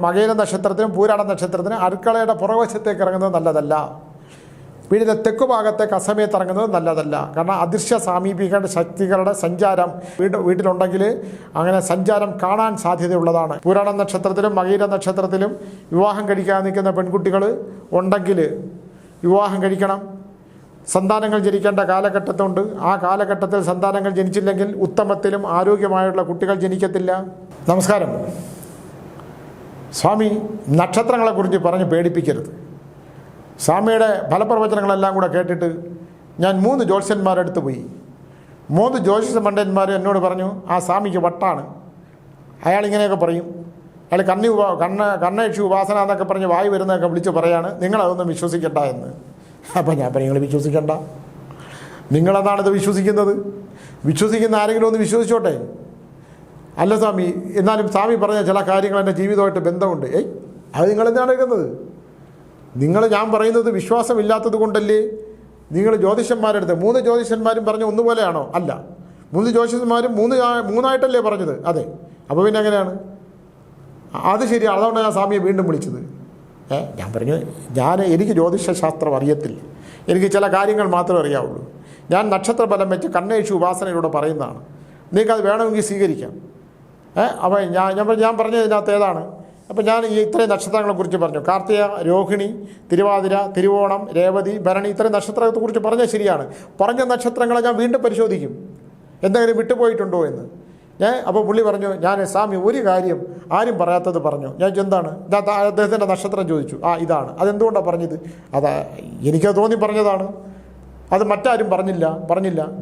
മകയിര നക്ഷത്രത്തിനും പൂരാട നക്ഷത്രത്തിനും അടുക്കളയുടെ പുറവശത്തേക്ക് ഇറങ്ങുന്നത് നല്ലതല്ല. വീടിൻ്റെ തെക്കു ഭാഗത്തേക്ക് അസമയത്ത് ഇറങ്ങുന്നത് നല്ലതല്ല. കാരണം അദൃശ്യ സാമീപിക ശക്തികളുടെ സഞ്ചാരം വീട്ടിലുണ്ടെങ്കിൽ അങ്ങനെ സഞ്ചാരം കാണാൻ സാധ്യതയുള്ളതാണ്. പൂരാട നക്ഷത്രത്തിലും മകയിര നക്ഷത്രത്തിലും വിവാഹം കഴിക്കാൻ നിൽക്കുന്ന പെൺകുട്ടികൾ ഉണ്ടെങ്കിൽ വിവാഹം കഴിക്കണം. സന്താനങ്ങൾ ജനിക്കേണ്ട കാലഘട്ടത്തുണ്ട്. ആ കാലഘട്ടത്തിൽ സന്താനങ്ങൾ ജനിച്ചില്ലെങ്കിൽ ഉത്തമത്തിലും ആരോഗ്യമായുള്ള കുട്ടികൾ ജനിക്കത്തില്ല. നമസ്കാരം. സ്വാമി നക്ഷത്രങ്ങളെക്കുറിച്ച് പറഞ്ഞ് പേടിപ്പിക്കരുത്. സ്വാമിയുടെ ഫലപ്രവചനങ്ങളെല്ലാം കൂടെ കേട്ടിട്ട് ഞാൻ 3 ജ്യോത്സ്യന്മാരുടെ അടുത്ത് പോയി. 3 ജ്യോതിഷ പണ്ഡിതന്മാർ എന്നോട് പറഞ്ഞു, ആ സ്വാമിക്ക് വട്ടാണ്, അയാളിങ്ങനെയൊക്കെ പറയും, അയാൾ കണ്ണേക്ഷി ഉപാസന എന്നൊക്കെ പറഞ്ഞ് വായി വരുന്നതൊക്കെ വിളിച്ച് പറയാണ്, നിങ്ങളതൊന്നും വിശ്വസിക്കണ്ട എന്ന്. അപ്പം ഞാൻ പറയും, നിങ്ങൾ വിശ്വസിക്കണ്ട, നിങ്ങളെന്നാണിത് വിശ്വസിക്കുന്നത്, വിശ്വസിക്കുന്ന ആരെങ്കിലും ഒന്ന് വിശ്വസിച്ചോട്ടെ. അല്ല സ്വാമി, എന്നാലും സ്വാമി പറഞ്ഞ ചില കാര്യങ്ങൾ എൻ്റെ ജീവിതമായിട്ട് ബന്ധമുണ്ട്. അത് നിങ്ങളെന്താണ് എടുക്കുന്നത്? ഞാൻ പറയുന്നത് വിശ്വാസമില്ലാത്തത് കൊണ്ടല്ലേ നിങ്ങൾ ജ്യോതിഷന്മാരുടെ അടുത്ത് 3 ജ്യോതിഷന്മാരും പറഞ്ഞ ഒന്നുപോലെയാണോ? അല്ല, 3 ജ്യോതിഷന്മാരും മൂന്നായിട്ടല്ലേ പറഞ്ഞത്? അതെ. അപ്പോൾ പിന്നെ എങ്ങനെയാണ് അത് ശരി? അതുകൊണ്ട് ഞാൻ സ്വാമിയെ വീണ്ടും വിളിച്ചത്. ഞാൻ പറഞ്ഞു, എനിക്ക് ജ്യോതിഷശാസ്ത്രം അറിയത്തില്ല, എനിക്ക് ചില കാര്യങ്ങൾ മാത്രമേ അറിയാവുള്ളൂ. ഞാൻ നക്ഷത്രഫലം വെച്ച് കണ്ണേക്ഷി ഉപാസനയിലൂടെ പറയുന്നതാണ്, നിങ്ങൾക്കത് വേണമെങ്കിൽ സ്വീകരിക്കാം. അപ്പോൾ ഞാൻ പറഞ്ഞതിനകത്ത് ഏതാണ്? അപ്പോൾ ഞാൻ ഈ ഇത്രയും നക്ഷത്രങ്ങളെക്കുറിച്ച് പറഞ്ഞു. കാർത്തിക, രോഹിണി, തിരുവാതിര, തിരുവോണം, രേവതി, ഭരണി, ഇത്രയും നക്ഷത്രത്തെക്കുറിച്ച് പറഞ്ഞാൽ ശരിയാണ്. പറഞ്ഞ നക്ഷത്രങ്ങളെ ഞാൻ വീണ്ടും പരിശോധിക്കും, എന്തെങ്കിലും വിട്ടുപോയിട്ടുണ്ടോ എന്ന്. അപ്പോൾ പുള്ളി പറഞ്ഞു, ഞാൻ സ്വാമി ഒരു കാര്യം ആരും പറയാത്തത് പറഞ്ഞു. ഞാൻ എന്താണ്? അദ്ദേഹത്തിൻ്റെ നക്ഷത്രം ചോദിച്ചു. ഇതാണ്. അതെന്തുകൊണ്ടാണ് പറഞ്ഞത്? എനിക്കത് തോന്നി പറഞ്ഞതാണ്, അത് മറ്റാരും പറഞ്ഞില്ല.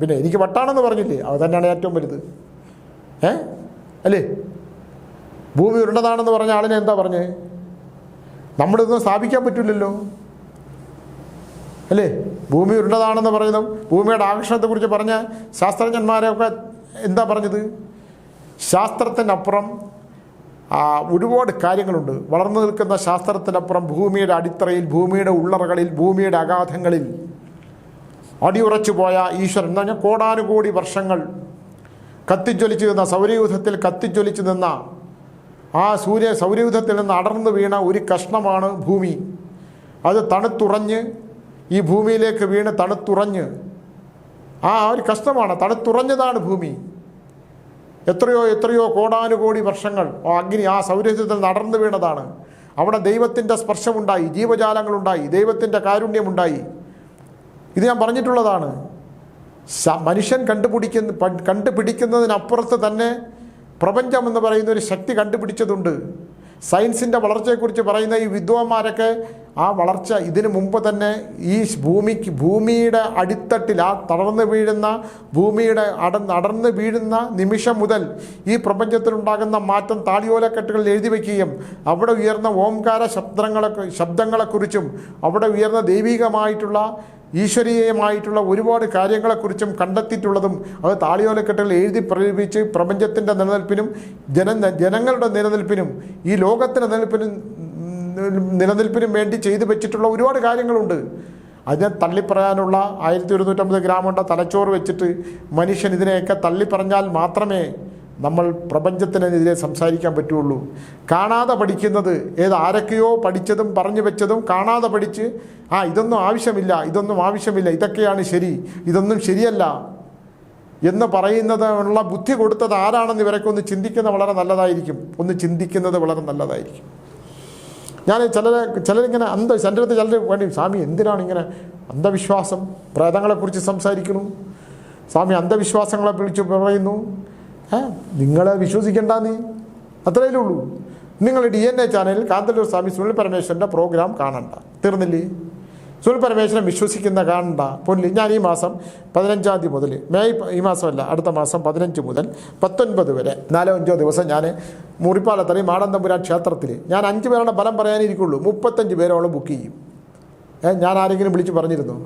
പിന്നെ എനിക്ക് വട്ടാണെന്ന് പറഞ്ഞില്ലേ, അത് തന്നെയാണ് ഏറ്റവും വലുത്. അല്ലേ? ഭൂമി ഉരുണ്ടതാണെന്ന് പറഞ്ഞ ആളിനെ എന്താ പറഞ്ഞേ? നമ്മളിതൊന്നും സ്ഥാപിക്കാൻ പറ്റില്ലല്ലോ, അല്ലേ? ഭൂമി ഉരുണ്ടതാണെന്ന് പറയുന്നതും ഭൂമിയുടെ ആകർഷണത്തെക്കുറിച്ച് പറഞ്ഞ ശാസ്ത്രജ്ഞന്മാരെയൊക്കെ എന്താ പറഞ്ഞത്? ശാസ്ത്രത്തിനപ്പുറം ഒരുപാട് കാര്യങ്ങളുണ്ട്. വളർന്നു നിൽക്കുന്ന ശാസ്ത്രത്തിനപ്പുറം ഭൂമിയുടെ അടിത്തറയിൽ, ഭൂമിയുടെ ഉള്ളറകളിൽ, ഭൂമിയുടെ അഗാധങ്ങളിൽ അടിയുറച്ചു പോയ ഈശ്വരൻ എന്ന് പറഞ്ഞാൽ കോടാനുകോടി വർഷങ്ങൾ കത്തിജ്വലിച്ചു നിന്ന, സൗരയൂഥത്തിൽ കത്തിജ്വലിച്ചു നിന്ന സൗരയൂഥത്തിൽ നിന്ന് അടർന്നു വീണ ഒരു കഷ്ണമാണ് ഭൂമി. അത് തണുത്തുറഞ്ഞ് ഈ ഭൂമിയിലേക്ക് വീണ് തണുത്തുറഞ്ഞ് ഒരു കഷ്ണമാണ്, തണുത്തുറഞ്ഞതാണ് ഭൂമി. എത്രയോ കോടാനുകോടി വർഷങ്ങൾ അഗ്നി സൗരയൂഥത്തിൽ നടന്നു വീണതാണ്. അവിടെ ദൈവത്തിൻ്റെ സ്പർശമുണ്ടായി, ജീവജാലങ്ങളുണ്ടായി, ദൈവത്തിൻ്റെ കാരുണ്യമുണ്ടായി. ഇത് ഞാൻ പറഞ്ഞിട്ടുള്ളതാണ്. മനുഷ്യൻ കണ്ടുപിടിക്കുന്നതിനപ്പുറത്ത് തന്നെ പ്രപഞ്ചം എന്ന് പറയുന്ന ഒരു ശക്തി കണ്ടുപിടിച്ചതുണ്ട്. സയൻസിൻ്റെ വളർച്ചയെക്കുറിച്ച് പറയുന്ന ഈ വിദ്വാന്മാരൊക്കെ ആ വളർച്ച ഇതിനു മുമ്പ് തന്നെ ഈ ഭൂമിയുടെ അടിത്തട്ടിൽ, ഭൂമിയുടെ അടർന്ന് വീഴുന്ന നിമിഷം മുതൽ ഈ പ്രപഞ്ചത്തിലുണ്ടാകുന്ന മാറ്റം താളിയോലക്കെട്ടുകളിൽ എഴുതി വയ്ക്കുകയും അവിടെ ഉയർന്ന ഓംകാര ശബ്ദങ്ങളെക്കുറിച്ചും അവിടെ ഉയർന്ന ദൈവികമായിട്ടുള്ള ഈശ്വരീയമായിട്ടുള്ള ഒരുപാട് കാര്യങ്ങളെക്കുറിച്ചും കണ്ടെത്തിയിട്ടുള്ളതും അത് താളിയോലക്കെട്ടുകൾ എഴുതി പ്രചരിപ്പിച്ച് പ്രപഞ്ചത്തിൻ്റെ നിലനിൽപ്പിനും ജനങ്ങളുടെ നിലനിൽപ്പിനും ഈ ലോകത്തിൻ്റെ നിലനിൽപ്പിനും വേണ്ടി ചെയ്തു വെച്ചിട്ടുള്ള ഒരുപാട് കാര്യങ്ങളുണ്ട്. അതിനെ തള്ളിപ്പറയാനുള്ള 1150 ഗ്രാമുണ്ട തലച്ചോറ് വെച്ചിട്ട് മനുഷ്യൻ ഇതിനെയൊക്കെ തള്ളിപ്പറഞ്ഞാൽ മാത്രമേ നമ്മൾ പ്രപഞ്ചത്തിനെതിരെ സംസാരിക്കാൻ പറ്റുള്ളൂ. കാണാതെ പഠിക്കുന്നത് ആരൊക്കെയോ പഠിച്ചതും പറഞ്ഞു വെച്ചതും കാണാതെ പഠിച്ച് ഇതൊന്നും ആവശ്യമില്ല, ഇതൊക്കെയാണ് ശരി, ഇതൊന്നും ശരിയല്ല എന്ന് പറയുന്നതിനുള്ള ബുദ്ധി കൊടുത്തത് ആരാണെന്ന് ഇവരൊക്കെ ഒന്ന് ചിന്തിക്കുന്നത് വളരെ നല്ലതായിരിക്കും. ഞാൻ ചിലരിങ്ങനെ എൻ്റെ അടുത്ത് ചിലർ വേണ്ടി, സ്വാമി എന്തിനാണ് ഇങ്ങനെ അന്ധവിശ്വാസം, പ്രേതങ്ങളെക്കുറിച്ച് സംസാരിക്കുന്നു, സ്വാമി അന്ധവിശ്വാസങ്ങളെ വിളിച്ച് പറയുന്നു. നിങ്ങളെ വിശ്വസിക്കേണ്ട, അത്രയേ ഉള്ളൂ. നിങ്ങൾ DNA ചാനലിൽ കാന്തല്ലൂർ സ്വാമി സുനിൽ പരമേശ്വരൻ്റെ പ്രോഗ്രാം കാണണ്ട, തീർന്നില്ലേ? സുനിൽ പരമേശ്വരൻ വിശ്വസിക്കുന്ന കാണണ്ട പൊല്ലി. ഞാൻ ഈ മാസം 15-ാം തീയതി മുതൽ, ഈ മാസമല്ല, അടുത്ത മാസം 15 മുതൽ 19 വരെ 4-5 ദിവസം ഞാൻ മുറിപ്പാലത്തറി മാടന്തമ്പുരാൻ ക്ഷേത്രത്തിൽ ഞാൻ 5 പേരുടെ ബലം പറയാനിരിക്കുള്ളൂ. 35 പേരോളം ബുക്ക് ചെയ്യും. ഞാൻ ആരെങ്കിലും വിളിച്ച് പറഞ്ഞിരുന്നു?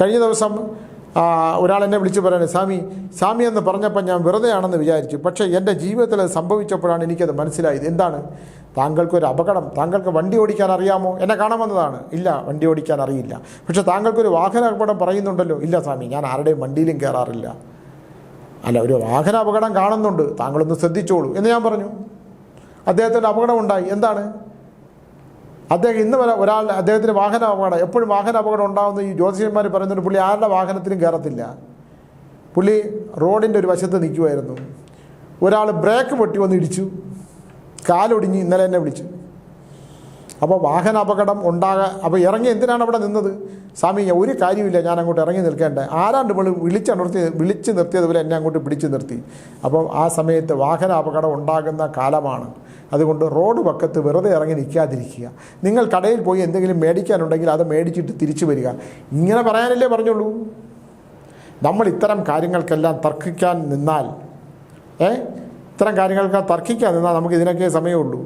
കഴിഞ്ഞ ദിവസം ഒരാളെന്നെ വിളിച്ച് പറയുന്നത്, സ്വാമി എന്ന് പറഞ്ഞപ്പോൾ ഞാൻ വെറുതെയാണെന്ന് വിചാരിച്ചു, പക്ഷേ എൻ്റെ ജീവിതത്തിൽ അത് സംഭവിച്ചപ്പോഴാണ് എനിക്കത് മനസ്സിലായത്. എന്താണ്? താങ്കൾക്കൊരു അപകടം, താങ്കൾക്ക് വണ്ടി ഓടിക്കാൻ അറിയാമോ? എന്നെ കാണാൻ വന്നതാണ്. ഇല്ല, വണ്ടി ഓടിക്കാൻ അറിയില്ല. പക്ഷേ താങ്കൾക്കൊരു വാഹന അപകടം പറയുന്നുണ്ടല്ലോ? ഇല്ല സ്വാമി, ഞാൻ ആരുടെയും വണ്ടിയിലും കയറാറില്ല. അല്ല, ഒരു വാഹന അപകടം കാണുന്നുണ്ട്, താങ്കളൊന്ന് ശ്രദ്ധിച്ചോളൂ എന്ന് ഞാൻ പറഞ്ഞു. അദ്ദേഹത്തിൻ്റെ അപകടമുണ്ടായി. എന്താണ് അദ്ദേഹം ഇന്ന് വരെ അദ്ദേഹത്തിന് വാഹന അപകടം, എപ്പോഴും വാഹന അപകടം ഉണ്ടാകുന്ന ഈ ജ്യോതിഷന്മാർ പറയുന്നുണ്ട്, പുള്ളി ആരുടെ വാഹനത്തിലും കയറത്തില്ല. പുള്ളി റോഡിൻ്റെ ഒരു വശത്ത് നിൽക്കുമായിരുന്നു. ഒരാൾ ബ്രേക്ക് പൊട്ടി വന്ന് ഇടിച്ചു, കാലൊടിഞ്ഞ് ഇന്നലെ എന്നെ വിളിച്ചു. അപ്പോൾ വാഹന അപകടം അപ്പോൾ ഇറങ്ങി എന്തിനാണ് അവിടെ നിന്നത്? സ്വാമി, ഒരു കാര്യമില്ല, ഞാൻ അങ്ങോട്ട് ഇറങ്ങി നിൽക്കേണ്ടത്. ആരാണ്ട് വിളിച്ച് നിർത്തിയതുപോലെ എന്നെ അങ്ങോട്ട് പിടിച്ചു നിർത്തി. അപ്പോൾ ആ സമയത്ത് വാഹന അപകടം ഉണ്ടാകുന്ന കാലമാണ്. അതുകൊണ്ട് റോഡ് പക്കത്ത് വെറുതെ ഇറങ്ങി നിൽക്കാതിരിക്കുക. നിങ്ങൾ കടയിൽ പോയി എന്തെങ്കിലും മേടിക്കാനുണ്ടെങ്കിൽ അത് മേടിച്ചിട്ട് തിരിച്ചു വരിക. ഇങ്ങനെ പറയാനല്ലേ പറഞ്ഞുള്ളൂ. നമ്മൾ ഇത്തരം കാര്യങ്ങൾക്കെല്ലാം തർക്കിക്കാൻ നിന്നാൽ നമുക്ക് ഇതിനൊക്കെ സമയമുള്ളൂ.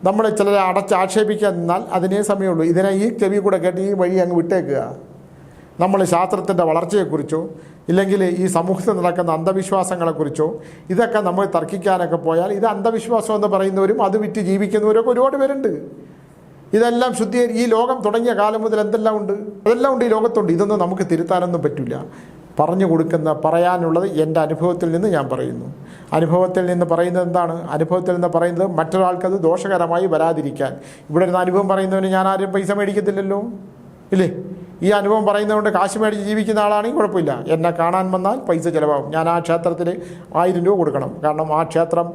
നമ്മൾ ചിലരെ ആക്ഷേപിക്കാൻ നിന്നാൽ അതിനേ സമയമുള്ളൂ. ഇതിനെ ഈ ചെവി കൂടെ കേട്ട് ഈ വഴി അങ്ങ് വിട്ടേക്കുക. നമ്മൾ ശാസ്ത്രത്തിൻ്റെ വളർച്ചയെക്കുറിച്ചോ ഇല്ലെങ്കിൽ ഈ സമൂഹത്തിൽ നടക്കുന്ന അന്ധവിശ്വാസങ്ങളെക്കുറിച്ചോ ഇതൊക്കെ നമ്മൾ തർക്കിക്കാനൊക്കെ പോയാൽ ഇത് അന്ധവിശ്വാസം എന്ന് പറയുന്നവരും അത് വിറ്റ് ജീവിക്കുന്നവരൊക്കെ ഒരുപാട് പേരുണ്ട്. ഇതെല്ലാം ഈ ലോകം തുടങ്ങിയ കാലം മുതൽ എന്തെല്ലാം ഉണ്ട്, അതെല്ലാം ഉണ്ട് ഈ ലോകത്തുണ്ട്. ഇതൊന്നും നമുക്ക് തിരുത്താനൊന്നും പറ്റില്ല. പറയാനുള്ളത് എൻ്റെ അനുഭവത്തിൽ നിന്ന് ഞാൻ പറയുന്നു. അനുഭവത്തിൽ നിന്ന് പറയുന്നത് എന്താണ്? അനുഭവത്തിൽ നിന്ന് പറയുന്നത് മറ്റൊരാൾക്കത് ദോഷകരമായി വരാതിരിക്കാൻ. ഇവിടെ ഇരുന്ന് അനുഭവം പറയുന്നവന് ഞാൻ ആരും പൈസ മേടിക്കത്തില്ലല്ലോ, ഇല്ലേ? ഈ അനുഭവം പറയുന്നതുകൊണ്ട് കാശ് മേടിച്ച് ജീവിക്കുന്ന ആളാണെങ്കിൽ കുഴപ്പമില്ല. എന്നെ കാണാൻ വന്നാൽ പൈസ ചിലവാകും. ഞാൻ ആ ക്ഷേത്രത്തിൽ 1000 രൂപ കൊടുക്കണം. കാരണം ആ ക്ഷേത്രം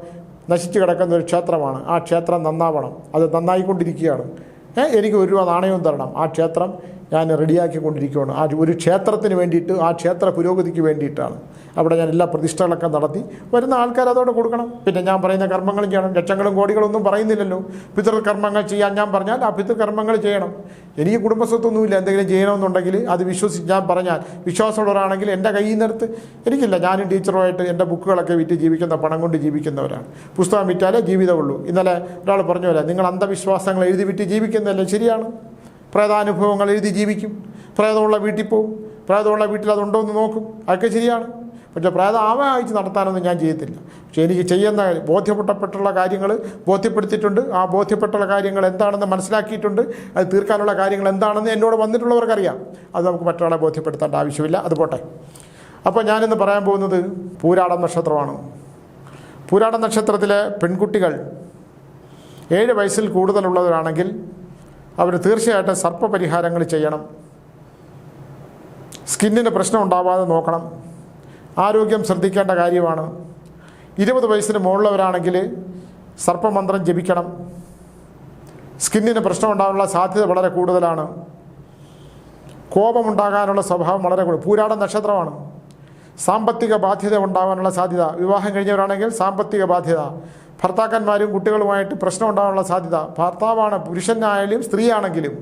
നശിച്ചു കിടക്കുന്ന ഒരു ക്ഷേത്രമാണ്. ആ ക്ഷേത്രം നന്നാവണം, അത് നന്നായിക്കൊണ്ടിരിക്കുകയാണ്. എനിക്ക് 1 രൂപ നാണയവും തരണം. ആ ക്ഷേത്രം ഞാൻ റെഡിയാക്കിക്കൊണ്ടിരിക്കുകയാണ്. ആ ഒരു ക്ഷേത്രത്തിന് വേണ്ടിയിട്ട്, ആ ക്ഷേത്ര പുരോഗതിക്ക് വേണ്ടിയിട്ടാണ്. അവിടെ ഞാൻ എല്ലാ പ്രതിഷ്ഠകളൊക്കെ നടത്തി വരുന്ന ആൾക്കാർ അതോടെ കൊടുക്കണം. പിന്നെ ഞാൻ പറയുന്ന കർമ്മങ്ങളും ചെയ്യണം. ലക്ഷങ്ങളും കോടികളൊന്നും പറയുന്നില്ലല്ലോ. പിതൃകർമ്മങ്ങൾ ചെയ്യാൻ ഞാൻ പറഞ്ഞാൽ ആ പിതൃകർമ്മങ്ങൾ ചെയ്യണം. എനിക്ക് കുടുംബസ്വത്തൊന്നുമില്ല. എന്തെങ്കിലും ചെയ്യണമെന്നുണ്ടെങ്കിൽ അത് ഞാൻ പറഞ്ഞാൽ വിശ്വാസമുള്ളവരാണെങ്കിൽ എൻ്റെ കയ്യിൽ നിന്നെടുത്ത്, എനിക്കില്ല, ഞാനും ടീച്ചറുമായിട്ട് എൻ്റെ ബുക്കുകളൊക്കെ വിറ്റ് ജീവിക്കുന്ന, പണം കൊണ്ട് ജീവിക്കുന്നവരാണ്. പുസ്തകം വിറ്റാലേ ജീവിതമുള്ളൂ. ഇന്നലെ ഒരാൾ പറഞ്ഞു പോലെ, നിങ്ങൾ അന്ധവിശ്വാസങ്ങൾ എഴുതി വിറ്റ് ജീവിക്കുന്നതല്ലേ? ശരിയാണ്. പ്രേതാനുഭവങ്ങൾ എഴുതി ജീവിക്കും. പ്രേതമുള്ള വീട്ടിൽ പോവും. പ്രേതമുള്ള വീട്ടിൽ അതുണ്ടോ എന്ന് നോക്കും. അതൊക്കെ ശരിയാണ്. പക്ഷേ പ്രേതം ആവാഹിച്ച് നടത്താനൊന്നും ഞാൻ ചെയ്യത്തില്ല. പക്ഷേ എനിക്ക് ചെയ്യുന്ന ബോധ്യപ്പെട്ടുള്ള കാര്യങ്ങൾ ബോധ്യപ്പെടുത്തിയിട്ടുണ്ട്. ആ ബോധ്യപ്പെട്ടുള്ള കാര്യങ്ങൾ എന്താണെന്ന് മനസ്സിലാക്കിയിട്ടുണ്ട്. അത് തീർക്കാനുള്ള കാര്യങ്ങൾ എന്താണെന്ന് എന്നോട് വന്നിട്ടുള്ളവർക്കറിയാം. അത് നമുക്ക് മറ്റൊരാളെ ബോധ്യപ്പെടുത്തേണ്ട ആവശ്യമില്ല. അത് പോട്ടെ. അപ്പോൾ ഞാനിന്ന് പറയാൻ പോകുന്നത് പൂരാടം നക്ഷത്രമാണ്. പൂരാടം നക്ഷത്രത്തിലെ പെൺകുട്ടികൾ 7 വയസ്സിൽ കൂടുതലുള്ളവരാണെങ്കിൽ അവർ തീർച്ചയായിട്ടും സർപ്പപരിഹാരങ്ങൾ ചെയ്യണം. സ്കിന്നിന് പ്രശ്നം ഉണ്ടാവാതെ നോക്കണം. ആരോഗ്യം ശ്രദ്ധിക്കേണ്ട കാര്യമാണ്. 20 വയസ്സിന് മുകളിലവരാണെങ്കിൽ സർപ്പമന്ത്രം ജപിക്കണം. സ്കിന്നിന് പ്രശ്നം ഉണ്ടാകാനുള്ള സാധ്യത വളരെ കൂടുതലാണ്. കോപമുണ്ടാകാനുള്ള സ്വഭാവം വളരെ കൂടുതൽ. പൂരാടം നക്ഷത്രമാണ്. സാമ്പത്തിക ബാധ്യത ഉണ്ടാകാനുള്ള സാധ്യത. വിവാഹം കഴിഞ്ഞവരാണെങ്കിൽ സാമ്പത്തിക ബാധ്യത. ഭർത്താക്കന്മാരും കുട്ടികളുമായിട്ട് പ്രശ്നം ഉണ്ടാകാനുള്ള സാധ്യത. ഭർത്താവാണ്, പുരുഷനായാലും സ്ത്രീയാണെങ്കിലും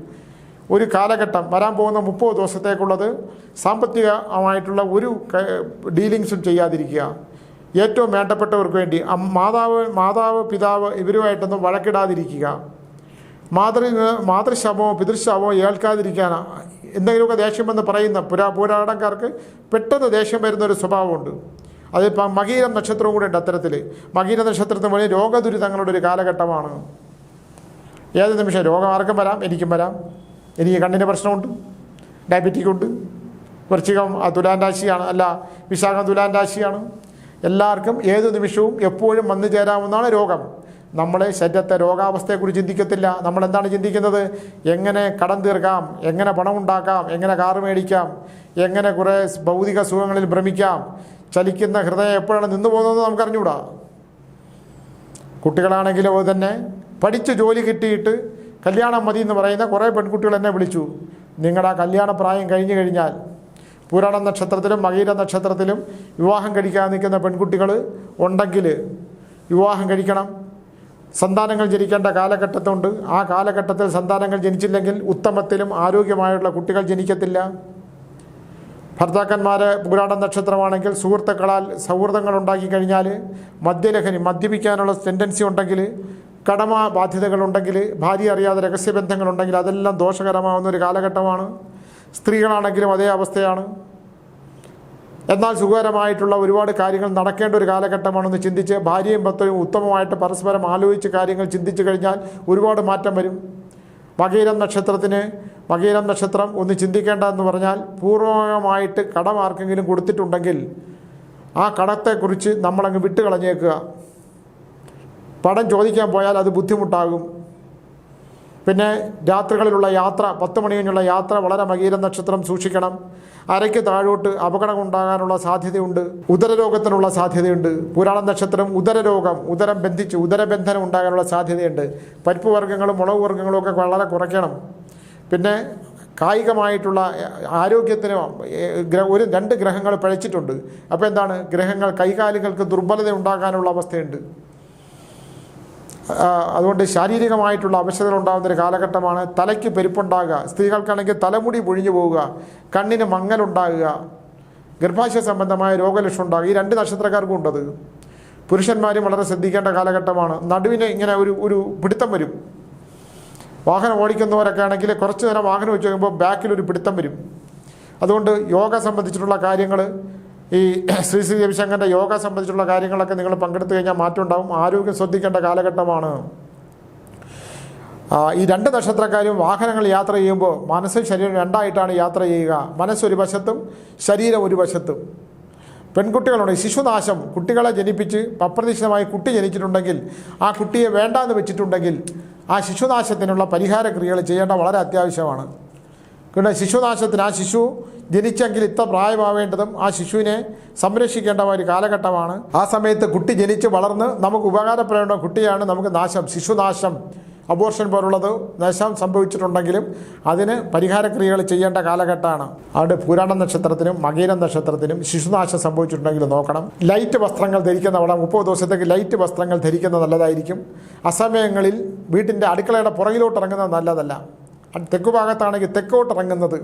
ഒരു കാലഘട്ടം വരാൻ പോകുന്ന 30 ദിവസത്തേക്കുള്ളത് സാമ്പത്തികമായിട്ടുള്ള ഒരു ഡീലിങ്സും ചെയ്യാതിരിക്കുക. ഏറ്റവും വേണ്ടപ്പെട്ടവർക്ക് വേണ്ടി മാതാവ് പിതാവ് ഇവരുമായിട്ടൊന്നും വഴക്കിടാതിരിക്കുക. മാതൃശാപമോ പിതൃശാപമോ ഏൽക്കാതിരിക്കാൻ. എന്തെങ്കിലുമൊക്കെ ദേഷ്യമെന്ന് പറയുന്ന പൂരാടക്കാർക്ക് പെട്ടെന്ന് ദേഷ്യം വരുന്നൊരു സ്വഭാവമുണ്ട്. അതിപ്പോൾ മകീരം നക്ഷത്രവും കൂടെ ഉണ്ട്. അത്തരത്തിൽ മകീര നക്ഷത്രത്തിന് വലിയ രോഗദുരിതങ്ങളുടെ ഒരു കാലഘട്ടമാണ്. ഏത് നിമിഷം രോഗം ആർക്കും വരാം. എനിക്കും വരാം. എനിക്ക് കണ്ണിന് പ്രശ്നമുണ്ട്, ഡയബറ്റിക് ഉണ്ട്. വൃശ്ചികം തുലാൻ രാശിയാണ്, അല്ല വിശാഖം തുലാൻ രാശിയാണ്. എല്ലാവർക്കും ഏത് നിമിഷവും എപ്പോഴും വന്നു ചേരാവുന്നതാണ് രോഗം. നമ്മളെ ശരീരത്തെ രോഗാവസ്ഥയെക്കുറിച്ച് ചിന്തിക്കത്തില്ല. നമ്മളെന്താണ് ചിന്തിക്കുന്നത്? എങ്ങനെ കടം തീർക്കാം, എങ്ങനെ പണം ഉണ്ടാക്കാം, എങ്ങനെ കാറ് മേടിക്കാം, എങ്ങനെ കുറേ ഭൗതിക സുഖങ്ങളിൽ ഭ്രമിക്കാം. ചലിക്കുന്ന ഹൃദയം എപ്പോഴാണ് നിന്നു പോകുന്നതെന്ന് നമുക്കറിഞ്ഞൂടാ. കുട്ടികളാണെങ്കിലും അത് തന്നെ. പഠിച്ച് ജോലി കിട്ടിയിട്ട് കല്യാണം മതി എന്ന് പറയുന്ന കുറേ പെൺകുട്ടികൾ എന്നെ വിളിച്ചു. നിങ്ങളുടെ ആ കല്യാണ പ്രായം കഴിഞ്ഞു കഴിഞ്ഞാൽ, പൂരാടം നക്ഷത്രത്തിലും മകീര നക്ഷത്രത്തിലും വിവാഹം കഴിക്കാൻ നിൽക്കുന്ന പെൺകുട്ടികൾ ഉണ്ടെങ്കിൽ വിവാഹം കഴിക്കണം. സന്താനങ്ങൾ ജനിക്കേണ്ട കാലഘട്ടത്തുണ്ട്. ആ കാലഘട്ടത്തിൽ സന്താനങ്ങൾ ജനിച്ചില്ലെങ്കിൽ ഉത്തമത്തിലും ആരോഗ്യമായുള്ള കുട്ടികൾ ജനിക്കത്തില്ല. ഭർത്താക്കന്മാർ പൂരാടം നക്ഷത്രമാണെങ്കിൽ സൗഹൃദങ്ങൾ ഉണ്ടാക്കി കഴിഞ്ഞാൽ, മദ്യപിക്കാനുള്ള ടെൻഡൻസി ഉണ്ടെങ്കിൽ, കടമ ബാധ്യതകളുണ്ടെങ്കിൽ, ഭാര്യ അറിയാതെ രഹസ്യബന്ധങ്ങളുണ്ടെങ്കിൽ അതെല്ലാം ദോഷകരമാവുന്ന ഒരു കാലഘട്ടമാണ്. സ്ത്രീകളാണെങ്കിലും അതേ അവസ്ഥയാണ്. എന്നാൽ സുഖകരമായിട്ടുള്ള ഒരുപാട് കാര്യങ്ങൾ നടക്കേണ്ട ഒരു കാലഘട്ടമാണെന്ന് ചിന്തിച്ച് ഭാര്യയും ഭർത്താവും ഉത്തമമായിട്ട് പരസ്പരം ആലോചിച്ച് കാര്യങ്ങൾ ചിന്തിച്ചു കഴിഞ്ഞാൽ ഒരുപാട് മാറ്റം വരും. മകീരം നക്ഷത്രം ഒന്ന് ചിന്തിക്കേണ്ടതെന്ന് പറഞ്ഞാൽ, പൂർവമായിട്ട് കടം ആർക്കെങ്കിലും കൊടുത്തിട്ടുണ്ടെങ്കിൽ ആ കടത്തെക്കുറിച്ച് നമ്മളങ്ങ് വിട്ടുകളഞ്ഞേക്കുക. പണം ചോദിക്കാൻ പോയാൽ അത് ബുദ്ധിമുട്ടാകും. പിന്നെ രാത്രികളിലുള്ള യാത്ര, 10 മണി കഴിഞ്ഞുള്ള യാത്ര വളരെ മകീരം നക്ഷത്രം സൂക്ഷിക്കണം. അരയ്ക്ക് താഴോട്ട് അപകടം ഉണ്ടാകാനുള്ള സാധ്യതയുണ്ട്. ഉദരരോഗത്തിനുള്ള സാധ്യതയുണ്ട്. പുരാണം നക്ഷത്രം ഉദരരോഗം, ഉദരം ബന്ധിച്ച് ഉദരബന്ധനം ഉണ്ടാകാനുള്ള സാധ്യതയുണ്ട്. പരിപ്പ് വർഗ്ഗങ്ങളും മുളക് വർഗ്ഗങ്ങളും ഒക്കെ വളരെ കുറയ്ക്കണം. പിന്നെ കായികമായിട്ടുള്ള ആരോഗ്യത്തിന് 2 ഗ്രഹങ്ങൾ പഴച്ചിട്ടുണ്ട്. അപ്പോൾ എന്താണ്, ഗ്രഹങ്ങൾ കൈകാലുകൾക്ക് ദുർബലത ഉണ്ടാകാനുള്ള അവസ്ഥയുണ്ട്. അതുകൊണ്ട് ശാരീരികമായിട്ടുള്ള അവശതകൾ ഉണ്ടാകുന്നൊരു കാലഘട്ടമാണ്. തലയ്ക്ക് പെരുപ്പുണ്ടാകുക, സ്ത്രീകൾക്കാണെങ്കിൽ തലമുടി പൊഴിഞ്ഞു പോവുക, കണ്ണിന് മങ്ങലുണ്ടാകുക, ഗർഭാശയ സംബന്ധമായ രോഗലക്ഷണം ഉണ്ടാകുക. ഈ 2 നക്ഷത്രക്കാർക്കും ഉണ്ടത്. പുരുഷന്മാരും വളരെ ശ്രദ്ധിക്കേണ്ട കാലഘട്ടമാണ്. നടുവിന് ഇങ്ങനെ ഒരു പിടുത്തം വരും. വാഹനം ഓടിക്കുന്നവരൊക്കെ ആണെങ്കിൽ കുറച്ച് നേരം വാഹനം വെച്ച് കഴിയുമ്പോൾ ബാക്കിലൊരു പിടുത്തം വരും. അതുകൊണ്ട് യോഗ സംബന്ധിച്ചിട്ടുള്ള കാര്യങ്ങൾ, ഈ ശ്രീ രവിശങ്കറിൻ്റെ യോഗ സംബന്ധിച്ചുള്ള കാര്യങ്ങളൊക്കെ നിങ്ങൾ പങ്കെടുത്തു കഴിഞ്ഞാൽ മാറ്റം ഉണ്ടാവും. ആരോഗ്യം ശ്രദ്ധിക്കേണ്ട കാലഘട്ടമാണ്. ഈ 2 നക്ഷത്രക്കാരും വാഹനങ്ങൾ യാത്ര ചെയ്യുമ്പോൾ മനസ്സും ശരീരം 2ആയിട്ടാണ് യാത്ര ചെയ്യുക. മനസ്സൊരു വശത്തും ശരീരം ഒരു വശത്തും. പെൺകുട്ടികളുണ്ട്, ശിശുനാശം, കുട്ടികളെ ജനിപ്പിച്ച് അപ്രതീക്ഷിതമായി കുട്ടി ജനിച്ചിട്ടുണ്ടെങ്കിൽ, ആ കുട്ടിയെ വേണ്ടാന്ന് വെച്ചിട്ടുണ്ടെങ്കിൽ ആ ശിശുനാശത്തിനുള്ള പരിഹാര ക്രിയകൾ ചെയ്യേണ്ട വളരെ അത്യാവശ്യമാണ്. പിന്നെ ശിശുനാശത്തിന്, ആ ശിശു ജനിച്ചെങ്കിൽ ഇത്ര പ്രായമാവേണ്ടതും ആ ശിശുവിനെ സംരക്ഷിക്കേണ്ട ഒരു കാലഘട്ടമാണ്. ആ സമയത്ത് കുട്ടി ജനിച്ച് വളർന്ന് നമുക്ക് ഉപകാരപ്പെടേണ്ട കുട്ടിയാണ് നമുക്ക് നാശം, ശിശുനാശം, അബോർഷൻ പോലുള്ളത് നാശം സംഭവിച്ചിട്ടുണ്ടെങ്കിലും അതിന് പരിഹാരക്രിയകൾ ചെയ്യേണ്ട കാലഘട്ടമാണ്. അതുകൊണ്ട് പുരാണം നക്ഷത്രത്തിനും മകീരം നക്ഷത്രത്തിനും ശിശുനാശം സംഭവിച്ചിട്ടുണ്ടെങ്കിൽ നോക്കണം. ലൈറ്റ് വസ്ത്രങ്ങൾ ധരിക്കുന്ന 30 ദിവസത്തേക്ക് ലൈറ്റ് വസ്ത്രങ്ങൾ ധരിക്കുന്നത് നല്ലതായിരിക്കും. അസമയങ്ങളിൽ വീട്ടിൻ്റെ അടുക്കളയുടെ പുറകിലോട്ട് ഇറങ്ങുന്നത് നല്ലതല്ല. തെക്കു ഭാഗത്താണെങ്കിൽ തെക്കോട്ട് ഇറങ്ങുന്നത്,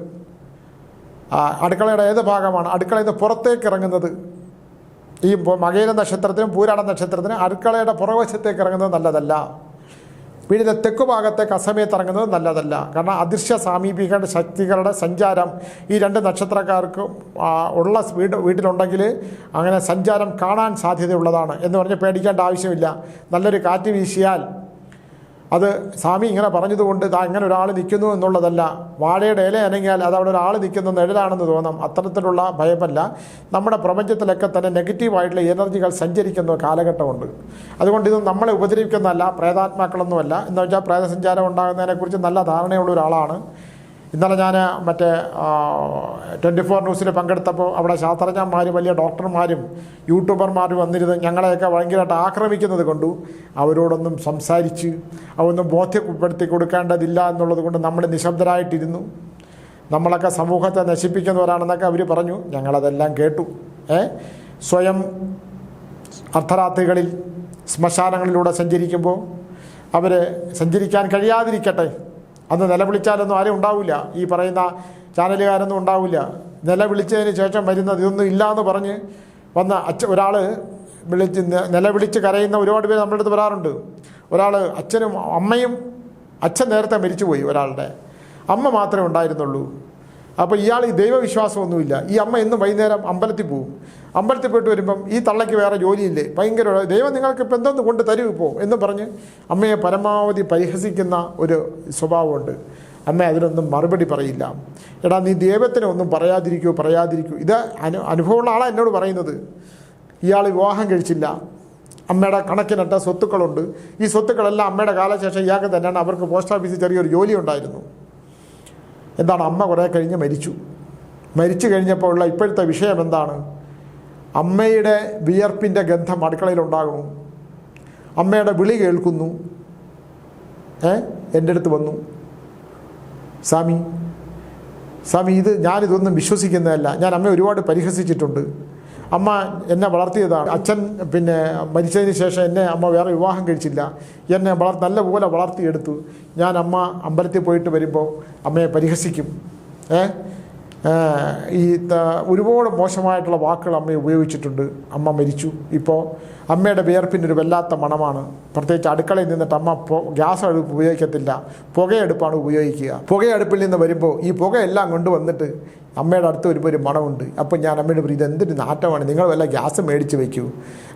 അടുക്കളയുടെ ഏത് ഭാഗമാണ് അടുക്കളയിൽ നിന്ന് പുറത്തേക്ക് ഇറങ്ങുന്നത്, ഈ മകീര നക്ഷത്രത്തിനും പൂരാട നക്ഷത്രത്തിനും അടുക്കളയുടെ പുറവശത്തേക്ക് ഇറങ്ങുന്നത് നല്ലതല്ല. വീടിൻ്റെ തെക്കു ഭാഗത്തേക്ക് അസമയത്ത് ഇറങ്ങുന്നത് നല്ലതല്ല. കാരണം അദൃശ്യ സാമീപിക ശക്തികളുടെ സഞ്ചാരം ഈ 2 നക്ഷത്രക്കാർക്കും ഉള്ള വീട്ടിലുണ്ടെങ്കിൽ അങ്ങനെ സഞ്ചാരം കാണാൻ സാധ്യതയുള്ളതാണ് എന്ന് പറഞ്ഞ് പേടിക്കേണ്ട ആവശ്യമില്ല. നല്ലൊരു കാറ്റ് വീശിയാൽ അത് സ്വാമി ഇങ്ങനെ പറഞ്ഞതുകൊണ്ട് ഇങ്ങനെ ഒരാൾ നിൽക്കുന്നു എന്നുള്ളതല്ല. വാഴയുടെ ഇല അനങ്ങിയാൽ അത് അവിടെ ഒരാൾ നിൽക്കുന്ന നിഴലാണെന്ന് തോന്നാം. അത്തരത്തിലുള്ള ഭയമല്ല. നമ്മുടെ പ്രപഞ്ചത്തിലൊക്കെ തന്നെ നെഗറ്റീവായിട്ടുള്ള എനർജികൾ സഞ്ചരിക്കുന്ന കാലഘട്ടമുണ്ട്. അതുകൊണ്ട് ഇത് നമ്മളെ ഉപദ്രവിക്കുന്നതല്ല, പ്രേതാത്മാക്കളൊന്നുമല്ല. എന്ന് വെച്ചാൽ പ്രേതസഞ്ചാരം ഉണ്ടാകുന്നതിനെക്കുറിച്ച് നല്ല ധാരണയുള്ള ഒരാളാണ്. ഇന്നലെ ഞാൻ മറ്റേ 24 ന്യൂസിൽ പങ്കെടുത്തപ്പോൾ അവിടെ ശാസ്ത്രജ്ഞന്മാരും വലിയ ഡോക്ടർമാരും യൂട്യൂബർമാരും വന്നിരുന്ന് ഞങ്ങളെയൊക്കെ ഭയങ്കരമായിട്ട് ആക്രമിക്കുന്നത് കൊണ്ടു. അവരോടൊന്നും സംസാരിച്ച് അവൊന്നും ബോധ്യപ്പെടുത്തി കൊടുക്കേണ്ടതില്ല എന്നുള്ളത് കൊണ്ട് നമ്മൾ നിശബ്ദരായിട്ടിരുന്നു. നമ്മളൊക്കെ സമൂഹത്തെ നശിപ്പിക്കുന്നവരാണെന്നൊക്കെ അവർ പറഞ്ഞു. ഞങ്ങളതെല്ലാം കേട്ടു. സ്വയം അർദ്ധരാത്രികളിൽ ശ്മശാനങ്ങളിലൂടെ സഞ്ചരിക്കുമ്പോൾ അവർ സഞ്ചരിക്കാൻ കഴിയാതിരിക്കട്ടെ, അന്ന് നിലവിളിച്ചാലൊന്നും ആരും ഉണ്ടാവില്ല, ഈ പറയുന്ന ചാനലുകാരൊന്നും ഉണ്ടാവില്ല. നിലവിളിച്ചതിന് ശേഷം വരുന്നത് ഇതൊന്നും ഇല്ലയെന്ന് പറഞ്ഞ് വന്ന ഒരാൾ നിലവിളിച്ച് കരയുന്ന ഒരുപാട് പേര് നമ്മുടെ അടുത്ത് വരാറുണ്ട്. ഒരാൾ അച്ഛനും അമ്മയും, അച്ഛൻ നേരത്തെ മരിച്ചുപോയി, ഒരാളുടെ അമ്മ മാത്രമേ ഉണ്ടായിരുന്നുള്ളൂ. അപ്പോൾ ഇയാൾ ഈ ദൈവവിശ്വാസമൊന്നുമില്ല. ഈ അമ്മ എന്നും വൈകുന്നേരം അമ്പലത്തിൽ പോവും. അമ്പലത്തിൽ പോയിട്ട് വരുമ്പം ഈ തള്ളയ്ക്ക് വേറെ ജോലിയില്ലേ, ഭയങ്കര ദൈവം നിങ്ങൾക്ക് ഇപ്പം എന്തൊന്ന് കൊണ്ട് തരും ഇപ്പോൾ എന്ന് പറഞ്ഞ് അമ്മയെ പരമാവധി പരിഹസിക്കുന്ന ഒരു സ്വഭാവമുണ്ട്. അമ്മ അതിനൊന്നും മറുപടി പറയില്ല. എടാ നീ ദൈവത്തിനെ ഒന്നും പറയാതിരിക്കൂ. ഇത് അനുഭവമുള്ള ആളാണ് എന്നോട് പറയുന്നത്. ഇയാൾ വിവാഹം കഴിച്ചില്ല, അമ്മയുടെ കണക്കിനട്ട സ്വത്തുക്കളുണ്ട്. ഈ സ്വത്തുക്കളെല്ലാം അമ്മയുടെ കാലശേഷം ഇയാൾക്ക് തന്നെയാണ്. അവർക്ക് പോസ്റ്റ് ഓഫീസിൽ ചെറിയൊരു ജോലി ഉണ്ടായിരുന്നു. എന്താണ്, അമ്മ കുറേ കഴിഞ്ഞ് മരിച്ചു കഴിഞ്ഞപ്പോൾ ഉള്ള ഇപ്പോഴത്തെ വിഷയം എന്താണ്? അമ്മയുടെ വിയർപ്പിൻ്റെ ഗന്ധം അടുക്കളയിലുണ്ടാകുന്നു. അമ്മയുടെ വിളി കേൾക്കുന്നു. എൻ്റെ അടുത്ത് വന്നു, സ്വാമി ഞാനിതൊന്നും വിശ്വസിക്കുന്നതല്ല. ഞാൻ അമ്മയെ ഒരുപാട് പരിഹസിച്ചിട്ടുണ്ട്. അമ്മ എന്നെ വളർത്തിയതാണ്. അച്ഛൻ മരിച്ചതിന് ശേഷം എന്നെ അമ്മ വേറെ വിവാഹം കഴിച്ചില്ല. എന്നെ നല്ലപോലെ വളർത്തിയെടുത്തു. ഞാൻ അമ്മ അമ്പലത്തിൽ പോയിട്ട് വരുമ്പോൾ അമ്മയെ പരിഹസിക്കും. ഈ ഒരുപാട് മോശമായിട്ടുള്ള വാക്കുകൾ അമ്മ ഉപയോഗിച്ചിട്ടുണ്ട്. അമ്മ മരിച്ചു. ഇപ്പോൾ അമ്മയുടെ വിയർപ്പിൻ്റെ ഒരു വല്ലാത്ത മണമാണ്. പ്രത്യേകിച്ച് അടുക്കളയിൽ നിന്നിട്ട് അമ്മ ഗ്യാസ് അടുപ്പ് ഉപയോഗിക്കത്തില്ല, പുകയടുപ്പാണ് ഉപയോഗിക്കുക. പുകയടുപ്പിൽ നിന്ന് വരുമ്പോൾ ഈ പുകയെല്ലാം കൊണ്ടുവന്നിട്ട് അമ്മയുടെ അടുത്ത് വരുമ്പോൾ ഒരു മണമുണ്ട്. അപ്പോൾ ഞാൻ അമ്മയോട് പറയും, ഇതെന്തൊരു നാറ്റമാണ്, നിങ്ങൾ വല്ല ഗ്യാസ് മേടിച്ച് വയ്ക്കൂ.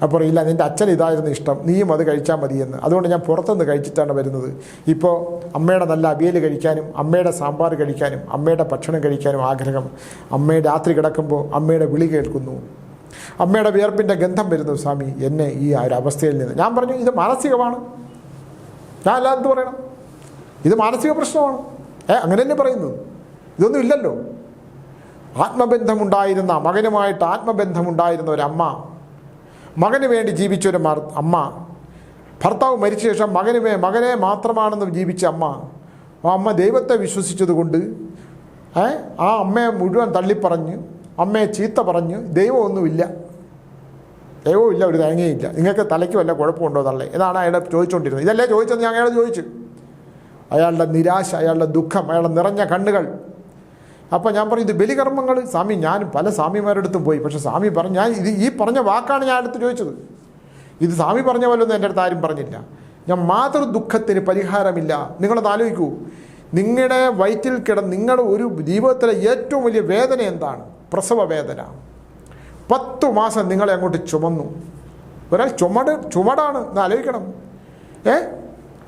അപ്പോൾ ഇല്ല, നിൻ്റെ അച്ഛൻ ഇതായിരുന്നു ഇഷ്ടം, നീയും അത് കഴിച്ചാൽ മതിയെന്ന്. അതുകൊണ്ട് ഞാൻ പുറത്തുനിന്ന് കഴിച്ചിട്ടാണ് വരുന്നത്. ഇപ്പോൾ അമ്മയുടെ നല്ല അവിയൽ കഴിക്കാനും അമ്മയുടെ സാമ്പാർ കഴിക്കാനും അമ്മയുടെ ഭക്ഷണം കഴിക്കാനും ആഗ്രഹം. അമ്മയുടെ രാത്രി കിടക്കുമ്പോൾ അമ്മയുടെ വിളി കേൾക്കുന്നു. അമ്മയുടെ വിയർപ്പിൻ്റെ ഗന്ധം വരുന്നു സ്വാമി എന്നെ ഈ ഒരു അവസ്ഥയിൽ നിന്ന്. ഞാൻ പറഞ്ഞു ഇത് മാനസികമാണ്. ഞാൻ അല്ലാതെ എന്ത് പറയണം? ഇത് മാനസിക പ്രശ്നമാണ്. അങ്ങനെ തന്നെ പറയുന്നത്. ഇതൊന്നും ഇല്ലല്ലോ. ആത്മബന്ധമുണ്ടായിരുന്ന മകനുമായിട്ട് ആത്മബന്ധമുണ്ടായിരുന്ന ഒരമ്മ, മകന് വേണ്ടി ജീവിച്ചൊരു അമ്മ, ഭർത്താവ് മരിച്ച ശേഷം മകനെ മാത്രമാണെന്ന് ജീവിച്ച അമ്മ, ആ അമ്മ ദൈവത്തെ വിശ്വസിച്ചതുകൊണ്ട് ആ അമ്മയെ മുഴുവൻ തള്ളിപ്പറഞ്ഞ്, അമ്മയെ ചീത്ത പറഞ്ഞ് ദൈവമൊന്നുമില്ല, ദൈവമില്ല, ഒരു തേങ്ങയില്ല, നിങ്ങൾക്ക് തലയ്ക്ക് വല്ല കുഴപ്പമുണ്ടോ തള്ളേ എന്നാണ് അയാളെ ചോദിച്ചുകൊണ്ടിരുന്നത്. ഇതല്ലേ ചോദിച്ചത്? ഞാൻ അയാളെ ചോദിച്ചു. അയാളുടെ നിരാശ, അയാളുടെ ദുഃഖം, അയാളുടെ നിറഞ്ഞ കണ്ണുകൾ. അപ്പോൾ ഞാൻ പറഞ്ഞു ഇത് ബലികർമ്മങ്ങൾ സ്വാമി. ഞാൻ പല സ്വാമിമാരടുത്തും പോയി, പക്ഷേ സ്വാമി പറഞ്ഞു, ഞാൻ ഈ പറഞ്ഞ വാക്കാണ് ഞാൻ അടുത്ത് ചോദിച്ചത്. ഇത് സ്വാമി പറഞ്ഞ പോലൊന്നും എൻ്റെ അടുത്ത് ആരും പറഞ്ഞില്ല. ഞാൻ മാതൃദുഃഖത്തിന് പരിഹാരമില്ല. നിങ്ങളത് ആലോചിക്കൂ. നിങ്ങളുടെ വയറ്റിൽ നിങ്ങളുടെ ഒരു ജീവിതത്തിലെ ഏറ്റവും വലിയ വേദന എന്താണ്? പ്രസവ വേദന. 10 മാസം നിങ്ങളെ അങ്ങോട്ട് ചുമന്നു. ഒരാൾ ചുമടാണ് എന്ന് ആലോചിക്കണം.